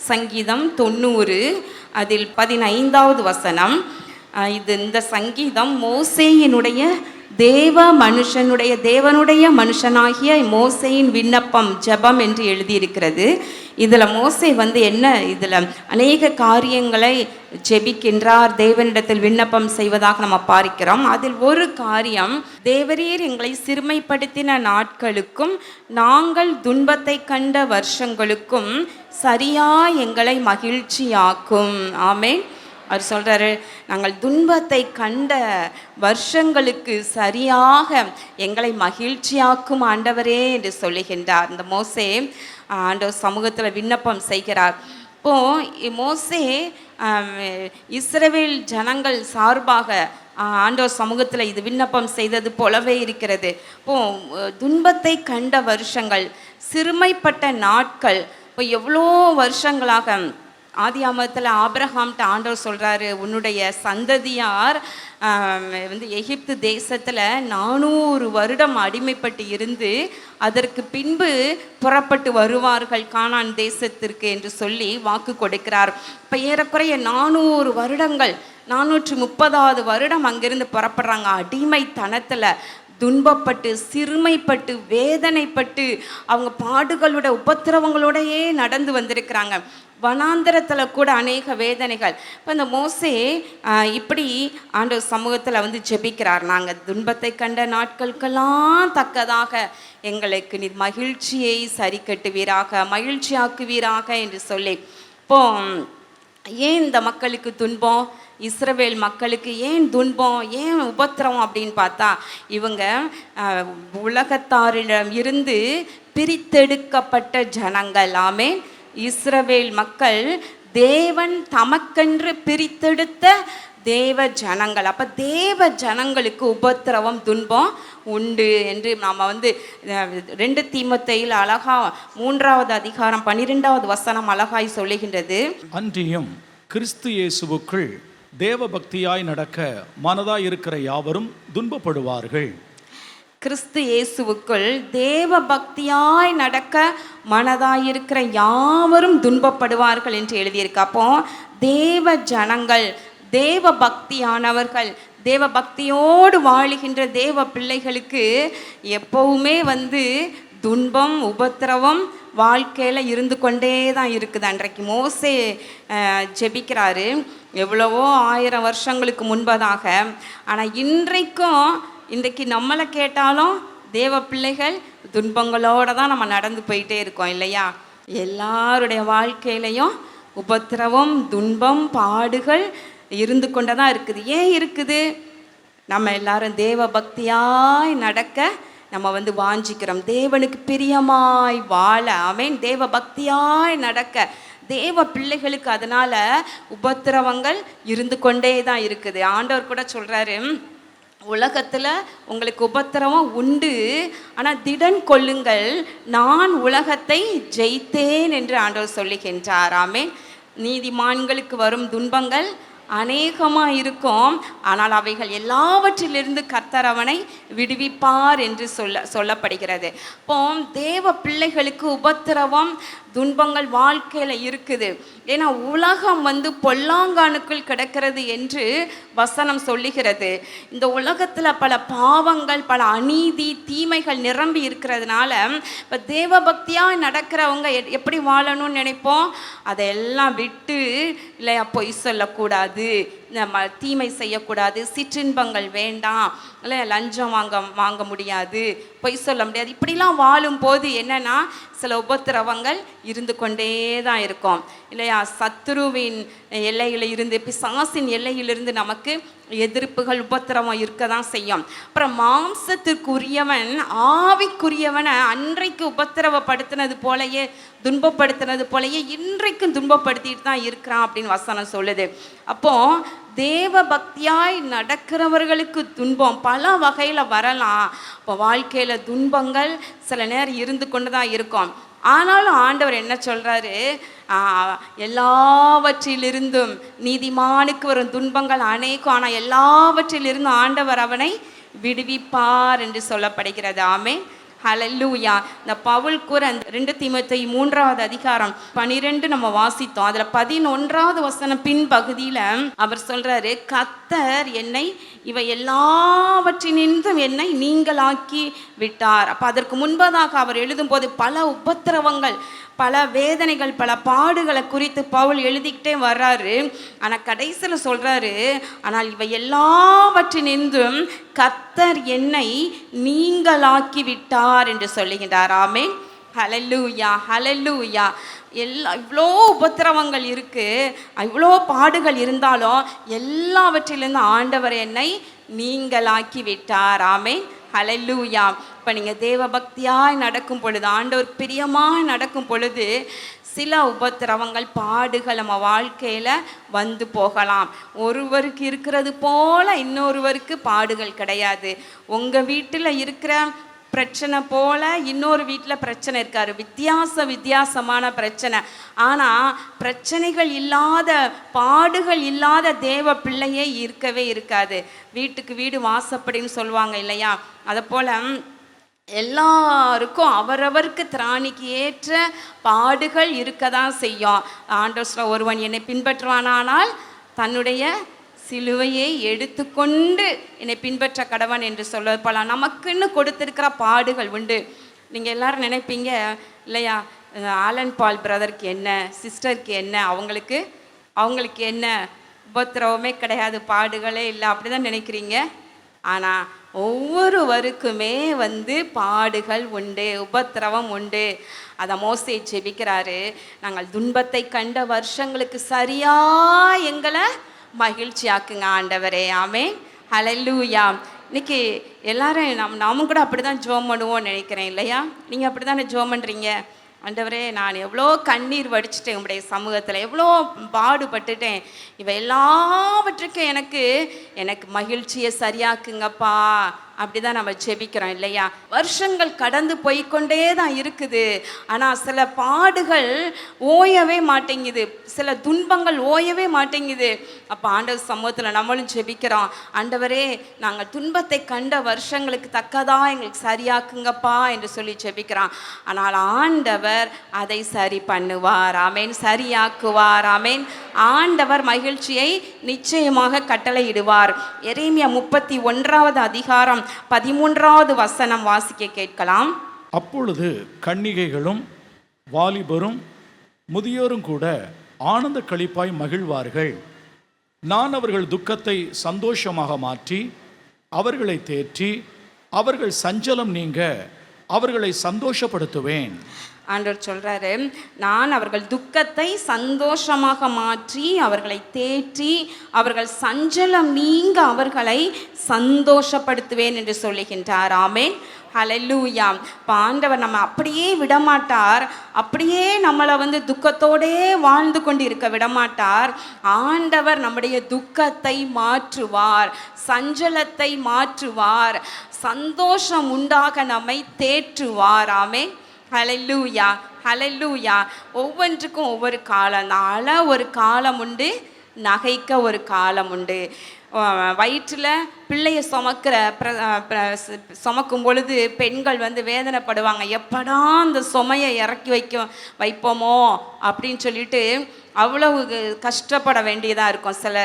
சங்கீதம் 90 அதில் 15வது வசனம். இந்த சங்கீதம் மோசேயினுடைய தேவனுடைய மனுஷனாகிய மோசேயின் விண்ணப்பம் ஜெபம் என்று எழுதியிருக்கிறது. இதில் மோசே இதில் அநேக காரியங்களை ஜெபிக்கின்றார், தேவனிடத்தில் விண்ணப்பம் செய்வதாக நம்ம பார்க்கிறோம். அதில் ஒரு காரியம், தேவரீர் எங்களை சிறுமைப்படுத்தின நாட்களுக்கும் நாங்கள் துன்பத்தை கண்ட வருஷங்களுக்கும் சரியா எங்களை மகிழ்ச்சியாக்கும். ஆமென். அவர் சொல்கிறாரு, நாங்கள் துன்பத்தை கண்ட வருஷங்களுக்கு சரியாக எங்களை மகிழ்ச்சியாக்கும் ஆண்டவரே என்று சொல்லுகின்றார். இந்த மோசே ஆண்டவர் சமூகத்தில் விண்ணப்பம் செய்கிறார். இப்போது மோசே இஸ்ரவேல் ஜனங்கள் சார்பாக ஆண்டவர் சமூகத்தில் இது விண்ணப்பம் செய்தது போலவே இருக்கிறது. இப்போது துன்பத்தை கண்ட வருஷங்கள், சிறுமைப்பட்ட நாட்கள், இப்போ எவ்வளோ வருஷங்களாக ஆதியாமத்தில் ஆபிரகாம்கிட்ட ஆண்டவர் சொல்கிறாரு, உன்னுடைய சந்ததியார் எகிப்து தேசத்தில் 400 வருடம் அடிமைப்பட்டு இருந்து அதற்கு பின்பு புறப்பட்டு வருவார்கள் கானான் தேசத்திற்கு என்று சொல்லி வாக்கு கொடுக்கிறார். இப்போ ஏறக்குறைய 400 வருடங்கள், 430வது வருடம் அங்கிருந்து புறப்படுறாங்க. அடிமைத்தனத்தில் துன்பப்பட்டு, சிறுமைப்பட்டு, வேதனைப்பட்டு, அவங்க பாடுகளோட உபத்திரவங்களோடையே நடந்து வந்திருக்கிறாங்க. வனாந்தரத்தில் கூட அநேக வேதனைகள். இப்போ இந்த மோசே இப்படி ஆண்டவர் சமூகத்தில் ஜெபிக்கிறார், நாங்கள் துன்பத்தை கண்ட நாட்களுக்கெல்லாம் தக்கதாக எங்களுக்கு நீர் மகிழ்ச்சியை சரி கட்டுவீராக, மகிழ்ச்சியாக்குவீராக என்று சொல்லி. இப்போ ஏன் இந்த மக்களுக்கு துன்பம், இஸ்ரவேல் மக்களுக்கு ஏன் துன்பம், ஏன் உபத்திரவம் அப்படின்னு பார்த்தா, இவங்க உலகத்தாரிடம் இருந்து பிரித்தெடுக்கப்பட்ட ஜனங்கள். ஆமென். இஸ்ரவேல் மக்கள் தேவன் தமக்கென்று பிரித்தெடுத்த தேவ ஜனங்கள். அப்போ தேவ ஜனங்களுக்கு உபத்திரவம், துன்பம் உண்டு என்று நாம் 2 தீமோத்தேயுவில் அழகா 3வது அதிகாரம் 12வது வசனம் அழகாய் சொல்லுகின்றது. அன்றியும் கிறிஸ்து இயேசுவுக்குள் தேவ பக்தியாய் நடக்க மனதாய் இருக்கிற யாவரும் துன்பப்படுவார்கள். கிறிஸ்து இயேசுவுக்குள் தேவ பக்தியாய் நடக்க மனதாயிருக்கிற யாவரும் துன்பப்படுவார்கள் என்று எழுதியிருக்கு. அப்போ தேவ ஜனங்கள், தேவ பக்தியானவர்கள், தேவ பக்தியோடு வாழுகின்ற தேவ பிள்ளைகளுக்கு எப்பவுமே துன்பம், உபத்திரவம் வாழ்க்கையில் இருந்து கொண்டே தான் இருக்குது. அன்றைக்கு மோசே ஜெபிக்கிறாரு எவ்வளவோ 1000 வருஷங்களுக்கு முன்பதாக. ஆனால் இன்றைக்கு நம்மளை கேட்டாலும் தேவ பிள்ளைகள் துன்பங்களோடு தான் நம்ம நடந்து போயிட்டே இருக்கோம் இல்லையா? எல்லாருடைய வாழ்க்கையிலையும் உபத்திரவம், துன்பம், பாடுகள் இருந்து கொண்டு தான் இருக்குது. ஏன் இருக்குது? நம்ம எல்லாரும் தேவ பக்தியாய் நடக்க நம்ம வாஞ்சிக்கிறோம், தேவனுக்கு பிரியமாய் வாழ. ஆமென். தேவ பக்தியாய் நடக்க தேவ பிள்ளைகளுக்கு அதனால் உபத்திரவங்கள் இருந்து கொண்டே தான் இருக்குது. ஆண்டவர் கூட சொல்கிறாரு, உலகத்தில் உங்களுக்கு உபத்திரவம் உண்டு, ஆனால் திடன் கொள்ளுங்கள், நான் உலகத்தை ஜெயித்தேன் என்று ஆண்டவர் சொல்லுகின்றார். ஆமென். நீதிமான்களுக்கு வரும் துன்பங்கள் அநேகமாக இருக்கும், ஆனால் அவைகள் எல்லாவற்றிலிருந்து கர்த்தர் அவனை விடுவிப்பார் என்று சொல்லப்படுகிறது. இப்போ தேவ பிள்ளைகளுக்கு உபத்திரவம், துன்பங்கள் வாழ்க்கையில் இருக்குது. ஏன்னா உலகம் பொல்லாங்கானுக்குள் கிடக்கிறது என்று வசனம் சொல்லுகிறது. இந்த உலகத்தில் பல பாவங்கள், பல அநீதி, தீமைகள் நிரம்பி இருக்கிறதுனால இப்போ தேவ பக்தியாக நடக்கிறவங்க எப்படி வாழணும்னு நினைப்போம், அதையெல்லாம் விட்டு இல்லையா, பொய் சொல்லக்கூடாது, தீமை செய்யக்கூடாது, சிற்றின்பங்கள் வேண்டாம், இல்லை லஞ்சம் வாங்க முடியாது, பொய் சொல்ல முடியாது, இப்படிலாம் வாழும்போது என்னென்னா சில உபத்திரவங்கள் இருந்து கொண்டே தான் இருக்கும் இல்லையா? சத்துருவின் எல்லையில் இருந்து, பிசாசின் எல்லையிலிருந்து நமக்கு எதிர்ப்புகள், உபத்திரவம் இருக்க தான் செய்யும். அப்புறம் மாம்சத்திற்குரியவன் ஆவிக்குரியவனை அன்றைக்கு உபத்திரவப்படுத்தினது போலயே, துன்பப்படுத்தினது போலயே இன்றைக்கும் துன்பப்படுத்திட்டு தான் இருக்கிறான் அப்படின்னு வசனம் சொல்லுது. அப்போது தேவ பக்தியாய் நடக்கிறவர்களுக்கு துன்பம் பல வகையில் வரலாம். இப்போ வாழ்க்கையில் துன்பங்கள் சில நேரம் இருந்து கொண்டு தான் இருக்கும். ஆனாலும் ஆண்டவர் என்ன சொல்கிறாரு, எல்லாவற்றிலிருந்தும் நீதிமானுக்கு வரும் துன்பங்கள் அநேகம், ஆனால் எல்லாவற்றிலிருந்தும் ஆண்டவர் அவனை விடுவிப்பார் என்று சொல்லப்படுகிறது. ஆமென். ஹல்லேலூயா. இந்த பவுல் கூற அந்த 2 தீமோத்தேயு 3வது அதிகாரம் 12 நம்ம வாசித்தோம். அதுல 11வது வசனம் பின் பகுதியில அவர் சொல்றாரு, கர்த்தர் என்னை இவை எல்லாவற்றினின்றும் என்னை நீங்களாக்கி விட்டார். அப்ப அதற்கு முன்பதாக அவர் எழுதும்போது பல உபத்திரவங்கள், பல வேதனைகள், பல பாடுகளை குறித்து பவுல் எழுதிக்கிட்டே வர்றாரு. ஆனால் கடைசியில் சொல்றாரு, ஆனால் இவை எல்லாவற்றினின்றும் கர்த்தர் என்னை நீங்களாக்கி விட்டார் என்று சொல்லுகின்றார். ஆமென். ஹல்லேலூயா, ஹல்லேலூயா. இவ்வளோ உபத்திரவங்கள் இருக்கு, இவ்வளோ பாடுகள் இருந்தாலும் எல்லாவற்றிலிருந்து ஆண்டவர் என்னை நீங்களாக்கி விட்டார். ஆமென். ஹல்லேலூயா. இப்போ நீங்கள் தேவ பக்தியாய் நடக்கும் பொழுது, ஆண்டவர் பிரியமாய் நடக்கும் பொழுது, சில உபத்திரவங்கள், பாடுகள் நம்ம வாழ்க்கையில் வந்து போகலாம். ஒருவருக்கு இருக்கிறது போல இன்னொருவருக்கு பாடுகள் கிடையாது. உங்கள் வீட்டில் இருக்கிற பிரச்சனை போல இன்னொரு வீட்டில் பிரச்சனை இருக்காரு. வித்தியாசமான பிரச்சனை. ஆனால் பிரச்சனைகள் இல்லாத, பாடுகள் இல்லாத தேவ பிள்ளையே இருக்கவே இருக்காது. வீட்டுக்கு வீடு வாசப்படின்னு சொல்லுவாங்க இல்லையா? அதை போல் எல்லாருக்கும் அவரவருக்கு திராணிக்கு ஏற்ற பாடுகள் இருக்க தான் செய்யும். ஆண்டவர்ல ஒருவன் என்னை பின்பற்றுவானானால் தன்னுடைய சிலுவையை எடுத்துக்கொண்டு என்னை பின்பற்ற கடவன் என்று சொல்வது போல நமக்குன்னு கொடுத்திருக்கிற பாடுகள் உண்டு. நீங்கள் எல்லாரும் நினைப்பீங்க இல்லையா, ஆலன் பால் பிரதருக்கு என்ன, சிஸ்டருக்கு என்ன, அவங்களுக்கு என்ன, உபத்திரவமே கிடையாது, பாடுகளே இல்லை, அப்படிதான் நினைக்கிறீங்க. ஆனால் ஒவ்வொருவருக்குமே பாடுகள் உண்டு, உபத்திரவம் உண்டு. அதை மோசே ஜெபிக்கிறாரு, நாங்கள் துன்பத்தை கண்ட வருஷங்களுக்கு சரியா எங்களை மகிழ்ச்சியாக்குங்க ஆண்டவரே. ஆமென். ஹல்லேலூயா. இன்னைக்கு எல்லாரும் நாமும் கூட அப்படி தான் ஜெபம் பண்ணுவோம்னு நினைக்கிறேன் இல்லையா? நீங்கள் அப்படி தானே ஜெபம் பண்ணுறீங்க. ஆண்டவரே, நான் எவ்வளோ கண்ணீர் வடிச்சிட்டேன் உங்களுடைய சமூகத்தில், எவ்வளோ பாடுபட்டுட்டேன், இவை எல்லாவற்றுக்கும் எனக்கு மகிழ்ச்சியை சரியாக்குங்கப்பா. அப்படி தான் நம்ம ஜெபிக்கிறோம் இல்லையா? வருஷங்கள் கடந்து போய்கொண்டே தான் இருக்குது. ஆனால் சில பாடுகள் ஓயவே மாட்டேங்குது, சில துன்பங்கள் ஓயவே மாட்டேங்குது. அப்போ ஆண்டவர் சமூகத்தில் நம்மளும் ஜெபிக்கிறோம், ஆண்டவரே நாங்கள் துன்பத்தை கண்ட வருஷங்களுக்கு தக்கதாக எங்களுக்கு சரியாக்குங்கப்பா என்று சொல்லி ஜெபிக்கிறோம். ஆனால் ஆண்டவர் அதை சரி பண்ணுவார். ஆமென். சரியாக்குவார். ஆமென். ஆண்டவர் மகிழ்ச்சியை நிச்சயமாக கட்டளையிடுவார். எரேமியா 31வது அதிகாரம் 13வது வசனம் வாசிக்க கேட்கலாம். அப்பொழுது கன்னிகைகளும் வாலிபரும் முதியோரும் கூட ஆனந்த களிப்பாய் மகிழ்வார்கள். நான் அவர்கள் துக்கத்தை சந்தோஷமாக மாற்றி அவர்களை தேற்றி அவர்கள் சஞ்சலம் நீங்க அவர்களை சந்தோஷப்படுத்துவேன். ஆண்டவர் சொல்றாரு, நான் அவர்கள் துக்கத்தை சந்தோஷமாக மாற்றி அவர்களை தேற்றி அவர்கள் சஞ்சலம் நீங்க அவர்களை சந்தோஷப்படுத்துவேன் என்று சொல்லுகின்றார். ஆமென். ஹல்லேலூயா. இப்போ ஆண்டவர் நம்ம அப்படியே விடமாட்டார், அப்படியே நம்மளை துக்கத்தோடே வாழ்ந்து கொண்டு இருக்க விடமாட்டார். ஆண்டவர் நம்முடைய துக்கத்தை மாற்றுவார், சஞ்சலத்தை மாற்றுவார், சந்தோஷம் உண்டாக நம்மை தேற்றுவார். ஆமென். ஹல்லேலூயா, ஹல்லேலூயா. ஒவ்வொன்றுக்கும் ஒவ்வொரு காலம். அழ ஒரு காலம் உண்டு, நகைக்க ஒரு காலம் உண்டு. வயிற்றில் பிள்ளையை சுமக்கும் பொழுது பெண்கள் வேதனைப்படுவாங்க, எப்படா அந்த சுமையை இறக்கி வைப்போமோ அப்படின்னு சொல்லிட்டு அவ்வளவு கஷ்டப்பட வேண்டியதாக இருக்கும். சில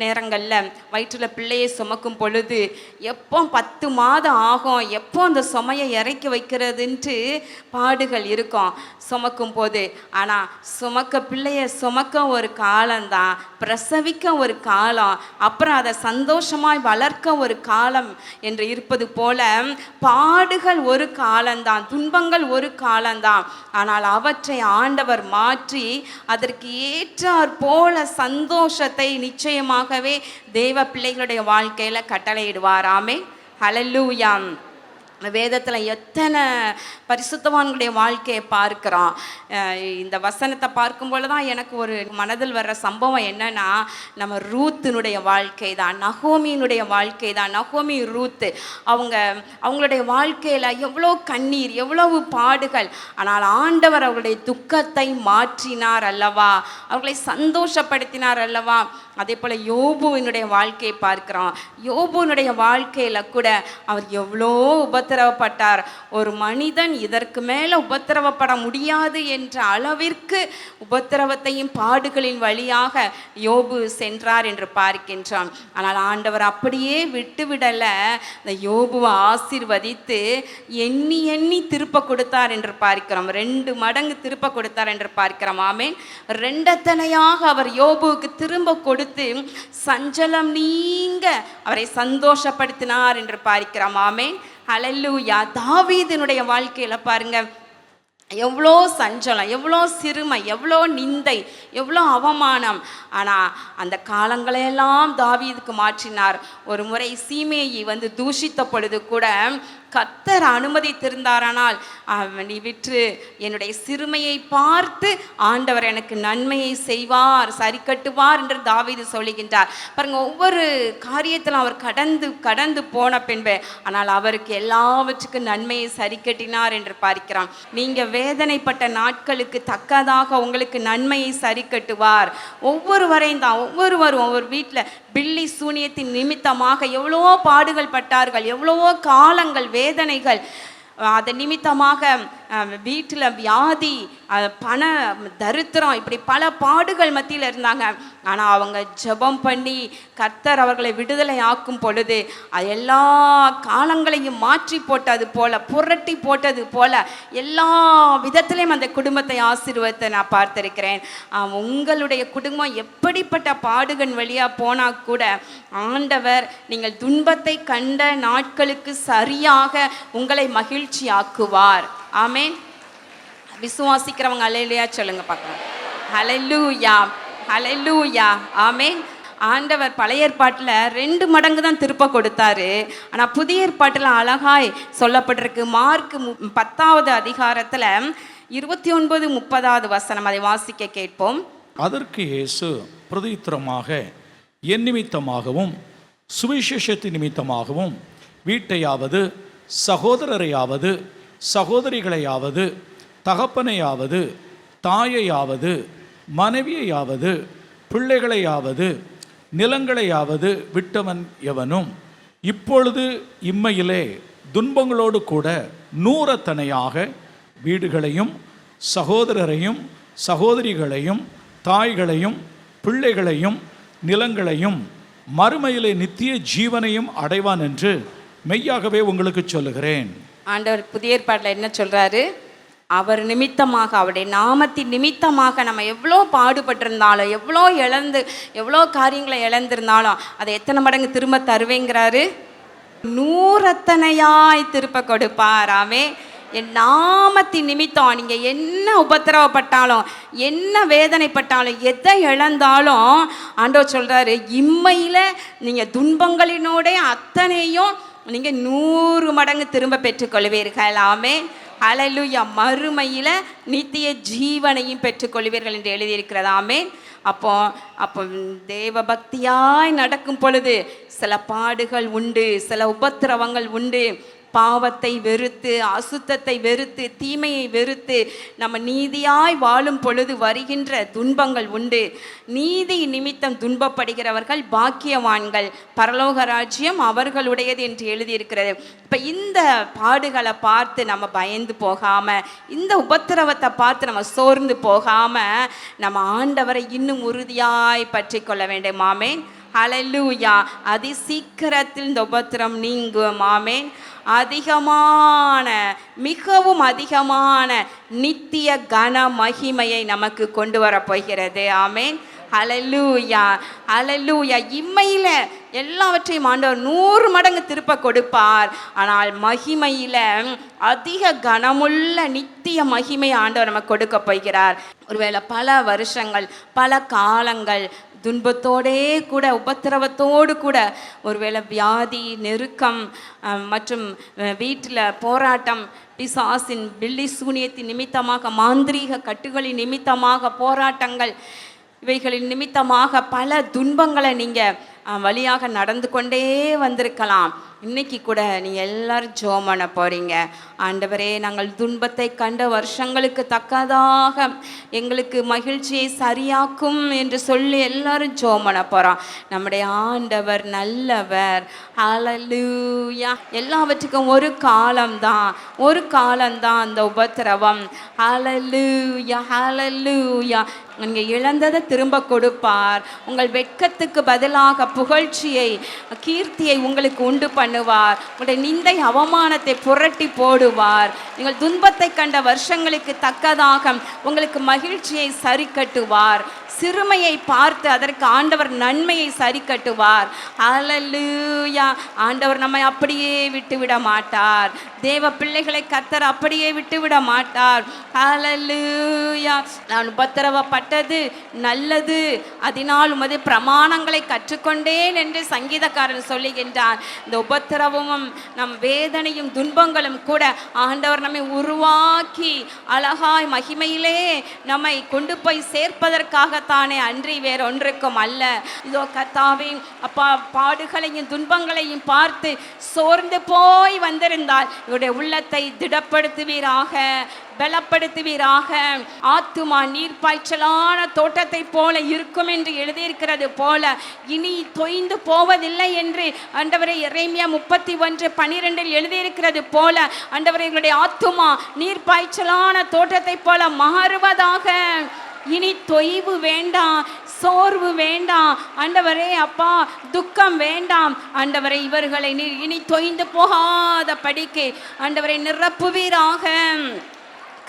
நேரங்களில் வயிற்றில் பிள்ளையை சுமக்கும் பொழுது எப்போ 10 மாதம் ஆகும், எப்போ அந்த சுமையை இறக்கி வைக்கிறதுன்ட்டு பாடுகள் இருக்கும் சுமக்கும் போது. ஆனால் பிள்ளையை சுமக்க ஒரு காலம்தான், பிரசவிக்க ஒரு காலம், அப்புறம் அதை சந்தோஷமாய் வளர்க்க ஒரு காலம் என்று இருப்பது போல பாடுகள் ஒரு காலம்தான், துன்பங்கள் ஒரு காலம்தான். ஆனால் அவற்றை ஆண்டவர் மாற்றி அதற்கு ஏற்றார் போல சந்தோஷத்தை நிச்சயமாகவே தேவ பிள்ளைகளுடைய வாழ்க்கையில் கட்டளையிடுவார். ஆமென். ஹல்லேலூயா. வேதத்தில் எத்தனை பரிசுத்தவான்களுடைய வாழ்க்கையை பார்க்குறோம். இந்த வசனத்தை பார்க்கும்போது தான் எனக்கு ஒரு மனதில் வர்ற சம்பவம் என்னன்னா, நம்ம ரூத்தினுடைய வாழ்க்கை தான், நகோமியினுடைய வாழ்க்கை தான். நகோமி, ரூத்து அவங்களுடைய வாழ்க்கையில் எவ்வளோ கண்ணீர், எவ்வளவு பாடுகள். ஆனால் ஆண்டவர் அவர்களுடைய துக்கத்தை மாற்றினார் அல்லவா, அவர்களை சந்தோஷப்படுத்தினார் அல்லவா. அதே போல் யோபுவினுடைய வாழ்க்கையை பார்க்குறோம். யோபுவினுடைய வாழ்க்கையில் கூட அவர் எவ்வளோ உபத்திரவப்பட்டார். ஒரு மனிதன் இதற்கு மேலே உபத்திரவப்பட முடியாது என்ற அளவிற்கு உபத்திரவத்தையும் பாடுகளின் வழியாக யோபு சென்றார் என்று பார்க்கின்றோம். ஆனால் ஆண்டவர் அப்படியே விட்டுவிடலை. இந்த யோபுவை ஆசீர்வதித்து எண்ணி எண்ணி திருப்ப கொடுத்தார் என்று பார்க்கிறோம். 2 மடங்கு திருப்ப கொடுத்தார் என்று பார்க்கிறோம். ஆமேன். 2 அவர் யோபுவுக்கு திரும்ப கொடுத்து சஞ்சலம் நீங்க அவரை சந்தோஷப்படுத்தினார் என்று பார்க்கிறோம். ஆமேன். ஹல்லேலூயா. தாவீதினுடைய வாழ்க்கையில பாருங்க, எவ்வளோ சஞ்சலம், எவ்வளோ சிறுமை, எவ்வளோ நிந்தை, எவ்வளோ அவமானம். ஆனால் அந்த காலங்களையெல்லாம் தாவீதுக்கு மாற்றினார். ஒரு முறை சீமேயி தூஷித்த பொழுது கூட கர்த்தர் அனுமதித்திருந்தாரானால், நீ விற்று என்னுடைய சிறுமையை பார்த்து ஆண்டவர் எனக்கு நன்மையை செய்வார், சரி கட்டுவார் என்று தாவீது சொல்லுகின்றார். பாருங்க, ஒவ்வொரு காரியத்திலும் அவர் கடந்து போன பின்பு ஆனால் அவருக்கு எல்லாவற்றுக்கும் நன்மையை சரி கட்டினார் என்று பார்க்கிறோம். நீங்கள் வேதனைப்பட்ட நாட்களுக்கு தக்கதாக உங்களுக்கு நன்மையை சரி கட்டுவார். ஒவ்வொருவரையும் தான், ஒவ்வொரு வீட்டில் பில்லி சூனியத்தின் நிமித்தமாக எவ்வளோ பாடுகள் பட்டார்கள், எவ்வளவோ காலங்கள் வேதனைகள். அதன் நிமித்தமாக வீட்டில் வியாதி, பண தரித்திரம், இப்படி பல பாடுகள் மத்தியில் இருந்தாங்க. ஆனால் அவங்க ஜெபம் பண்ணி கர்த்தர் அவர்களை விடுதலை ஆக்கும் பொழுது எல்லா காலங்களையும் மாற்றி போட்டது போல, புரட்டி போட்டது போல எல்லா விதத்திலையும் அந்த குடும்பத்தை ஆசீர்வதித்து நான் பார்த்திருக்கிறேன். உங்களுடைய குடும்பம் எப்படிப்பட்ட பாடுகள் வழியாக போனால் கூட ஆண்டவர் நீங்கள் துன்பத்தை கண்ட நாட்களுக்கு சரியாக உங்களை மகிழ்ச்சி ஆக்குவார். ஆமேன். விசுவாசிக்கிறவங்க அல்லேலூயா சொல்லுங்க பார்க்கலாம். ஹல்லேலூயா, ஹல்லேலூயா. ஆமேன். ஆண்டவர் பழைய ஏற்பாட்டில் 2 மடங்கு தான் திருப்ப கொடுத்தாரு. ஆனால் புதிய ஏற்பாட்டில் அழகாய் சொல்லப்பட்டிருக்கு. மார்க் 10வது அதிகாரத்தில் 29-30வது வசனம், அதை வாசிக்க கேட்போம். அதற்கு இயேசு பிரதித்திரமாக, என் நிமித்தமாகவும் சுவிசேஷத்தின் நிமித்தமாகவும் வீட்டையாவது சகோதரரையாவது சகோதரிகளையாவது தகப்பனையாவது தாயையாவது மனைவியையாவது பிள்ளைகளையாவது நிலங்களையாவது விட்டவன் எவனும் இப்பொழுது இம்மையிலே துன்பங்களோடு கூட 100 தனையாக வீடுகளையும் சகோதரரையும் சகோதரிகளையும் தாய்களையும் பிள்ளைகளையும் நிலங்களையும் மறுமையிலே நித்திய ஜீவனையும் அடைவான் என்று மெய்யாகவே உங்களுக்கு சொல்லுகிறேன். ஆண்டவர் புதிய ஏற்பாட்டில் என்ன சொல்றாரு? அவர் நிமித்தமாக, அவருடைய நாமத்தின் நிமித்தமாக நம்ம எவ்வளோ பாடுபட்டிருந்தாலும், எவ்வளோ காரியங்களை இழந்திருந்தாலும் அதை எத்தனை மடங்கு திரும்ப தருவேங்கிறாரு? 100 திருப்ப கொடுப்பாராமே. என் நாமத்தின் நிமித்தம் நீங்கள் என்ன உபத்திரவப்பட்டாலும், என்ன வேதனைப்பட்டாலும், எதை இழந்தாலும் ஆண்டவர் சொல்கிறாரு, இம்மையில் நீங்கள் துன்பங்களினோட அத்தனையும் நீங்கள் 100 மடங்கு திரும்ப பெற்றுக்கொள்வீர்கள். ஆமென். ஹல்லேலூயா. மறுமையில் நித்திய ஜீவனையும் பெற்றுக்கொள்வீர்கள் என்று எழுதியிருக்கிறது. ஆமென். அப்போ தேவ பக்தியாய் நடக்கும் பொழுது சில பாடுகள் உண்டு, சில உபத்திரவங்கள் உண்டு. பாவத்தை வெறுத்து, அசுத்தத்தை வெறுத்து, தீமையை வெறுத்து நம்ம நீதியாய் வாழும் பொழுது வருகின்ற துன்பங்கள் உண்டு. நீதி நிமித்தம் துன்பப்படுகிறவர்கள் பாக்கியவான்கள், பரலோக ராஜ்யம் அவர்களுடையது என்று எழுதியிருக்கிறது. இப்போ இந்த பாடுகளை பார்த்து நம்ம பயந்து போகாமல், இந்த உபத்திரவத்தை பார்த்து நம்ம சோர்ந்து போகாமல் நம்ம ஆண்டவரை இன்னும் உறுதியாய் பற்றி கொள்ள வேண்டும். ஆமென். ஹல்லேலூயா. அதி சீக்கிரத்தில் இந்த உபத்திரம் நீங்கும். ஆமென். மிகவும் அதிகமான நித்திய கன மகிமையை நமக்கு கொண்டு வரப்போகிறது. ஆமென். ஹல்லேலூயா, ஹல்லேலூயா. இம்மையில் எல்லாவற்றையும் ஆண்டவர் 100 மடங்கு திருப்ப கொடுப்பார். ஆனால் மகிமையில் அதிக கனமுள்ள நித்திய மகிமை ஆண்டவர் நமக்கு கொடுக்க போகிறார். ஒருவேளை பல வருஷங்கள், பல காலங்கள் துன்பத்தோடே கூட, உபத்திரவத்தோடு கூட, ஒருவேளை வியாதி, நெருக்கம் மற்றும் வீட்டில் போராட்டம், பிசாசின் பில்லி சூனியத்தின் நிமித்தமாக, மாந்திரீக கட்டுகளின் நிமித்தமாக போராட்டங்கள், இவைகளின் நிமித்தமாக பல துன்பங்களை நீங்கள் வழியாக நடந்து கொண்டே வந்திருக்கலாம். இன்னைக்கு கூட நீங்க எல்லாரும் ஜெபம் பண்ண போறீங்க. ஆண்டவரே, நாங்கள் துன்பத்தை கண்ட வருஷங்களுக்கு தக்கதாக எங்களுக்கு மகிழ்ச்சியை சரியாக்கும் என்று சொல்லி எல்லாரும் ஜெபம் பண்ண போறோம். நம்முடைய ஆண்டவர் நல்லவர். ஹalleluya. எல்லாவற்றுக்கும் ஒரு காலம்தான், ஒரு காலம்தான் அந்த உபத்திரவம். ஹalleluya, ஹalleluya. நீங்கள் இழந்ததை திரும்ப கொடுப்பார். உங்கள் வெட்கத்துக்கு பதிலாக புகழ்ச்சியை, கீர்த்தியை உங்களுக்கு உண்டு பண்ணுவார். உங்களுடைய நிந்தை அவமானத்தை புரட்டி போடுவார். நீங்கள் துன்பத்தை கண்ட வருஷங்களுக்கு தக்கதாக உங்களுக்கு மகிழ்ச்சியை சரி கட்டுவார். சிறுமையை பார்த்து அதற்கு ஆண்டவர் நன்மையை சரி கட்டுவார். ஹalleluya. ஆண்டவர் நம்மை அப்படியே விட்டுவிட மாட்டார். தேவ பிள்ளைகளை கர்த்தர் அப்படியே விட்டுவிட மாட்டார். ஹalleluya. நான் உபத்திரவப்பட்டது நல்லது, அதனால் உமது பிரமாணங்களை கற்றுக்கொண்டேன் என்று சங்கீதக்காரன் சொல்லுகின்றான். இந்த உபத்திரவமும் நம் வேதனையும் துன்பங்களும் கூட ஆண்டவர் நம்மை உருவாக்கி அழகாய் மகிமையிலே நம்மை கொண்டு போய் சேர்ப்பதற்காக தானே, அன்றி வேறொன்றுக்கும் அல்ல. இதோ கர்த்தாவே அப்பா, பாடுகளையும் துன்பங்களையும் பார்த்து சோர்ந்து போய் வந்திருந்தால் இவருடைய உள்ளத்தை திடப்படுத்துவீராக, பலப்படுத்துவீராக. ஆத்துமா நீர்ப்பாய்ச்சலான தோட்டத்தை போல இருக்கும் என்று எழுதியிருக்கிறது போல இனி தொய்ந்து போவதில்லை என்று ஆண்டவரே எரேமியா 31:12 எழுதியிருக்கிறது போல ஆண்டவரே, எங்களுடைய ஆத்துமா நீர்ப்பாய்ச்சலான தோட்டத்தை போல மாறுவதாக. இனி தொய்வு வேண்டாம், சோர்வு வேண்டாம் ஆண்டவரே. அப்பா, துக்கம் வேண்டாம் ஆண்டவரே. இவர்களை இனி தொய்ந்து போகாத படிக்கு ஆண்டவரை நிரப்புவீராக.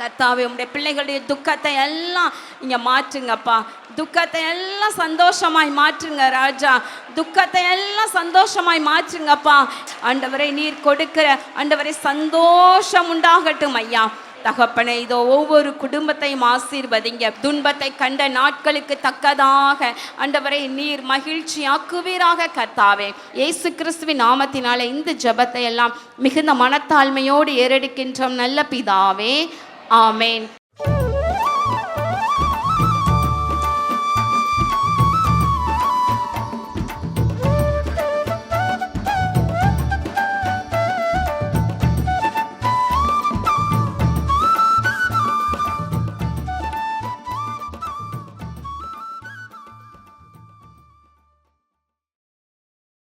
கர்த்தாவே, உம்முடைய பிள்ளைகளுடைய துக்கத்தை எல்லாம் இங்கே மாற்றுங்கப்பா. துக்கத்தை எல்லாம் சந்தோஷமாய் மாற்றுங்க ராஜா. துக்கத்தை எல்லாம் சந்தோஷமாய் மாற்றுங்கப்பா. ஆண்டவரை நீர் கொடுக்கிற ஆண்டவரை சந்தோஷம் உண்டாகட்டும் ஐயா. தகப்பனே, இதோ ஒவ்வொரு குடும்பத்தையும் ஆசீர்வதிங்க. துன்பத்தை கண்ட நாட்களுக்கு தக்கதாக ஆண்டவரை நீர் மகிழ்ச்சி ஆக்குவீராக கர்த்தாவே. இயேசு கிறிஸ்துவின் நாமத்தினாலே இந்த ஜெபத்தை எல்லாம் மிகுந்த மனத்தாழ்மையோடு ஏறெடுக்கின்றோம் நல்ல பிதாவே. ஆமேன்.